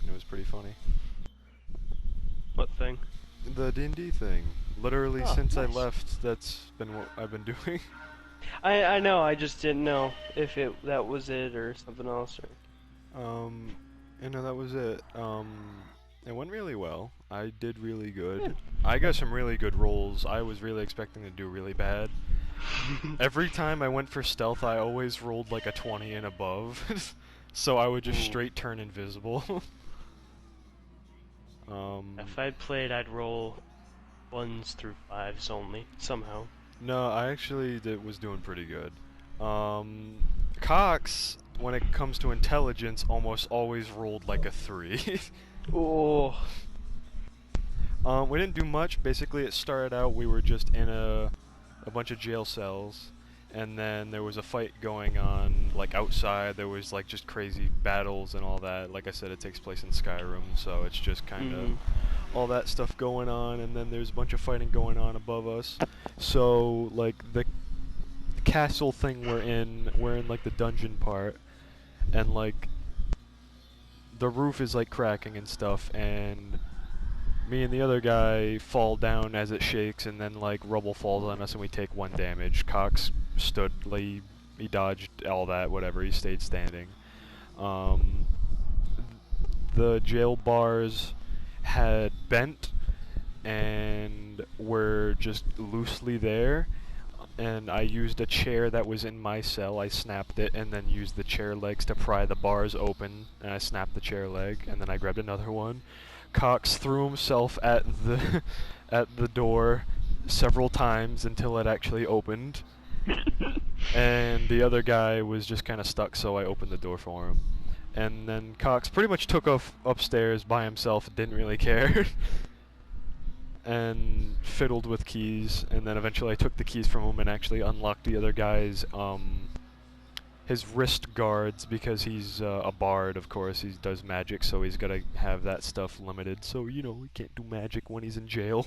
and it was pretty funny. What thing? The D&D thing. Literally, Oh, since I nice. left, that's been what I've been doing. I know. I just didn't know if that was it or something else. Um, that was it. It went really well. I did really good. Good. I got some really good rolls. I was really expecting to do really bad. Every time I went for stealth, I always rolled like a 20 and above. So I would just Ooh. straight turn invisible. If I played, I'd roll 1s through 5s only somehow. No, I actually was doing pretty good. Cox, when it comes to intelligence, almost always rolled like a 3. Oh. We didn't do much. Basically, it started out we were just in a bunch of jail cells, and then there was a fight going on like outside. There was like just crazy battles and all that. Like I said, it takes place in Skyrim, so it's just kind of all that stuff going on, and then there's a bunch of fighting going on above us. So like the castle thing we're in like the dungeon part, and like the roof is like cracking and stuff, and me and the other guy fall down as it shakes, and then like rubble falls on us and we take 1 damage. Cox stood, like, he dodged all that, whatever, he stayed standing. Um, the jail bars had bent and were just loosely there, and I used a chair that was in my cell. I snapped it and then used the chair legs to pry the bars open, and I snapped the chair leg, and then I grabbed another one. Cox threw himself at the at the door several times until it actually opened, and the other guy was just kind of stuck, so I opened the door for him. And then Cox pretty much took off upstairs by himself, didn't really care, and fiddled with keys. And then eventually I took the keys from him and actually unlocked the other guy's his wrist guards, because he's a bard, of course. He does magic, so he's gotta have that stuff limited. So, you know, he can't do magic when he's in jail.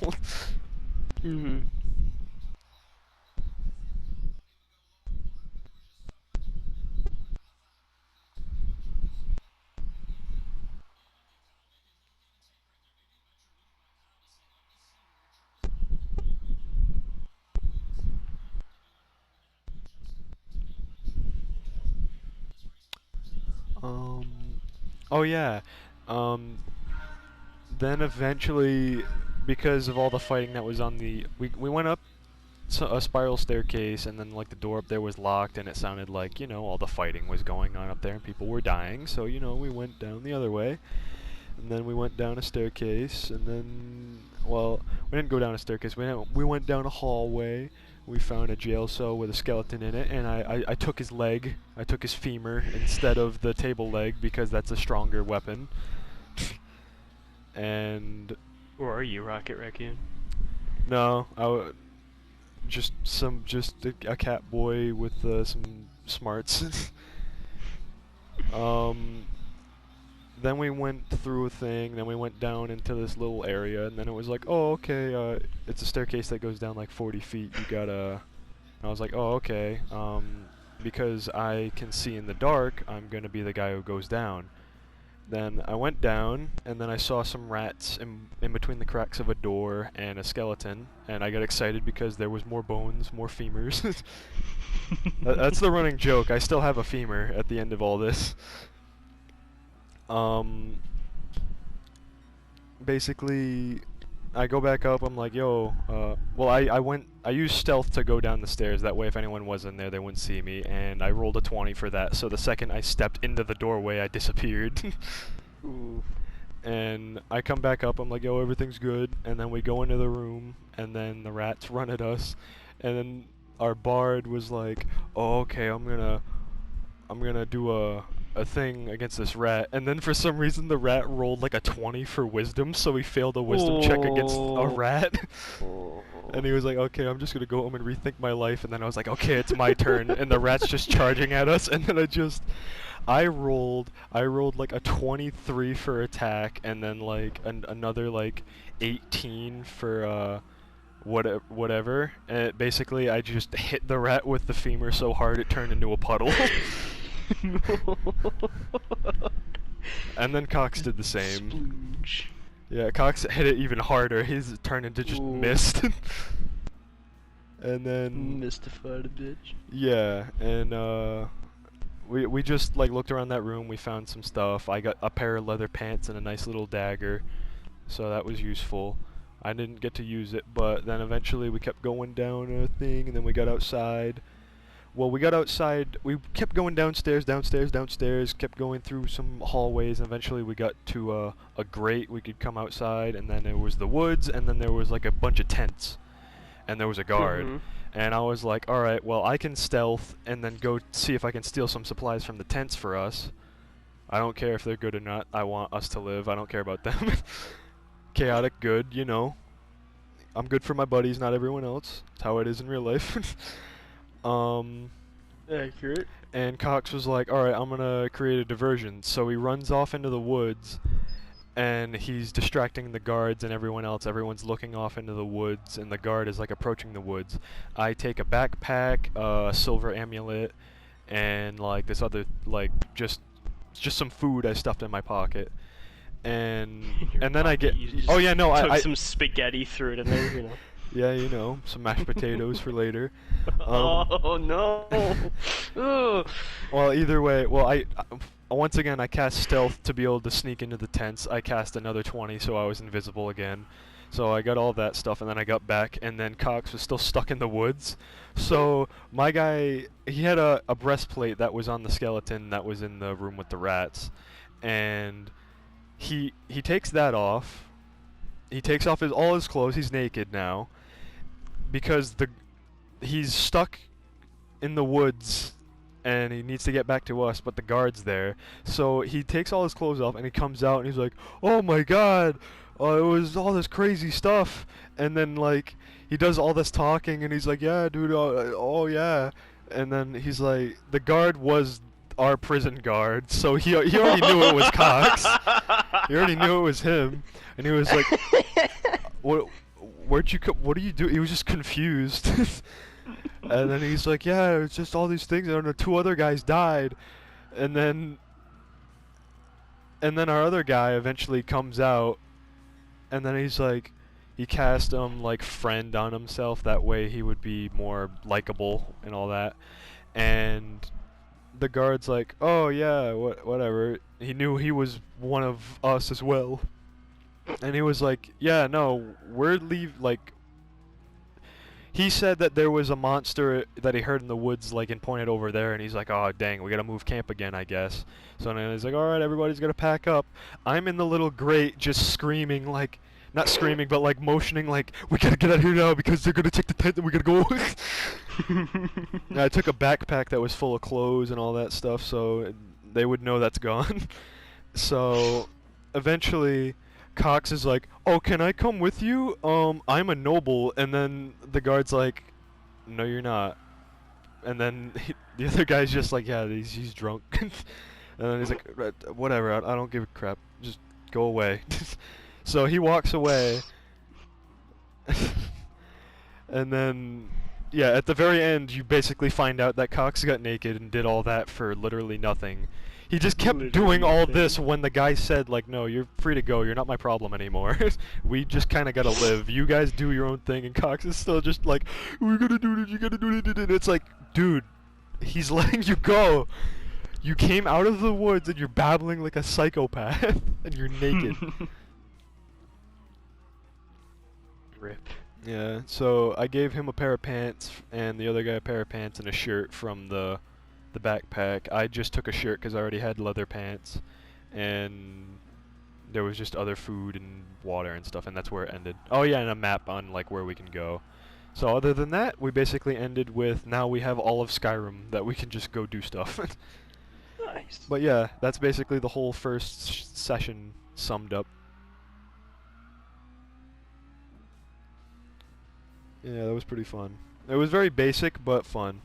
Oh yeah. Um, then eventually, because of all the fighting that was on we went up a spiral staircase, and then like the door up there was locked, and it sounded like, you know, all the fighting was going on up there and people were dying, so, you know, we went down the other way. And then we went down a staircase, and then, well, we didn't go down a staircase, we went down a hallway. We found a jail cell with a skeleton in it, and I took his leg. I took his femur instead of the table leg, because that's a stronger weapon. And Or are you, Rocket Raccoon? no, just a cat boy with some smarts. Then we went through a thing, then we went down into this little area, and then it was like, oh, okay, it's a staircase that goes down like 40 feet, you gotta... And I was like, oh, okay, because I can see in the dark, I'm gonna be the guy who goes down. Then I went down, and then I saw some rats in between the cracks of a door and a skeleton, and I got excited because there was more bones, more femurs. That's the running joke, I still have a femur at the end of all this. Basically, I go back up, I'm like, yo, well, I used stealth to go down the stairs, that way if anyone was in there, they wouldn't see me, and I rolled a 20 for that, so the second I stepped into the doorway, I disappeared. Ooh. And I come back up, I'm like, yo, everything's good, and then we go into the room, and then the rats run at us, and then our bard was like, oh, okay, I'm gonna do a thing against this rat, and then for some reason the rat rolled like a 20 for wisdom, so he failed a wisdom check against a rat. And he was like, okay, I'm just gonna go home and rethink my life, and then I was like, okay, it's my turn, and the rat's just charging at us, and then I rolled like a 23 for attack, and then like another like 18 for whatever, and basically I just hit the rat with the femur so hard it turned into a puddle. And then Cox did the same. Splooge. Yeah, Cox hit it even harder. He's turned into just Ooh. mist. And then Mystified a bitch. yeah, and we just like looked around that room. We found some stuff. I got a pair of leather pants and a nice little dagger, so that was useful. I didn't get to use it, but then eventually we kept going down a thing, and then we got outside. Well, we got outside. We kept going downstairs, downstairs, downstairs. Kept going through some hallways, and eventually we got to a grate. We could come outside, and then there was the woods, and then there was like a bunch of tents, and there was a guard. And I was like, all right, well, I can stealth and then go see if I can steal some supplies from the tents for us. I don't care if they're good or not. I want us to live. I don't care about them. Chaotic good, you know. I'm good for my buddies, not everyone else. It's how it is in real life. Accurate. And Cox was like, alright, I'm gonna create a diversion. So he runs off into the woods, and he's distracting the guards and everyone else. Everyone's looking off into the woods, and the guard is like approaching the woods. I take a backpack, a silver amulet, and like this other, like just some food I stuffed in my pocket. And then I get, oh yeah, no, took I some spaghetti, threw it in there, you know. yeah, you know, some mashed potatoes for later. Oh no! Ugh. Well, either way, well, once again I cast stealth to be able to sneak into the tents. I cast another 20, so I was invisible again. So I got all that stuff, and then I got back, and then Cox was still stuck in the woods. So my guy, he had a breastplate that was on the skeleton that was in the room with the rats, and he takes that off. He takes off all his clothes. He's naked now because he's stuck in the woods and he needs to get back to us, but the guard's there. So he takes all his clothes off and he comes out and he's like, "Oh my god, it was all this crazy stuff." And then like he does all this talking and he's like, "Yeah, dude, oh yeah." And then he's like, the guard was our prison guard, so he already knew it was Cox. He already knew it was him, and he was like, "What? Where'd you come? What do you do?" He was just confused. And then he's like, "Yeah, it's just all these things. I don't know. Two other guys died," and then our other guy eventually comes out, and then he's like, he cast like friend on himself. That way he would be more likable and all that. And the guard's like, "Oh yeah, whatever." He knew he was one of us as well. And he was like, "Yeah, no, like." He said that there was a monster that he heard in the woods, like, and pointed over there, and he's like, "Oh, dang, we gotta move camp again, I guess." So then he's like, "Alright, everybody's gonna pack up." I'm in the little grate just screaming, like, not screaming, but like motioning, like, "We gotta get out of here now because they're gonna take the tent and we gotta go." And I took a backpack that was full of clothes and all that stuff, so they would know that's gone. So eventually Cox is like, "Oh, can I come with you? I'm a noble." And then the guard's like, "No, you're not." And then the other guy's just like, "Yeah, he's drunk." And then he's like, "Whatever, I don't give a crap. Just go away." So he walks away. And then, yeah, at the very end, you basically find out that Cox got naked and did all that for literally nothing. He just kept doing all this when the guy said, like, "No, you're free to go. You're not my problem anymore. We just kind of gotta live. You guys do your own thing." And Cox is still just like, "We gotta do this. You gotta do it." And it's like, dude, he's letting you go. You came out of the woods and you're babbling like a psychopath, and you're naked. Rip. Yeah, so I gave him a pair of pants and the other guy a pair of pants and a shirt from the backpack. I just took a shirt because I already had leather pants, and there was just other food and water and stuff, and that's where it ended. Oh yeah, and a map on like where we can go. So other than that, we basically ended with now we have all of Skyrim that we can just go do stuff. Nice. But yeah, that's basically the whole first session summed up. Yeah, that was pretty fun. It was very basic, but fun.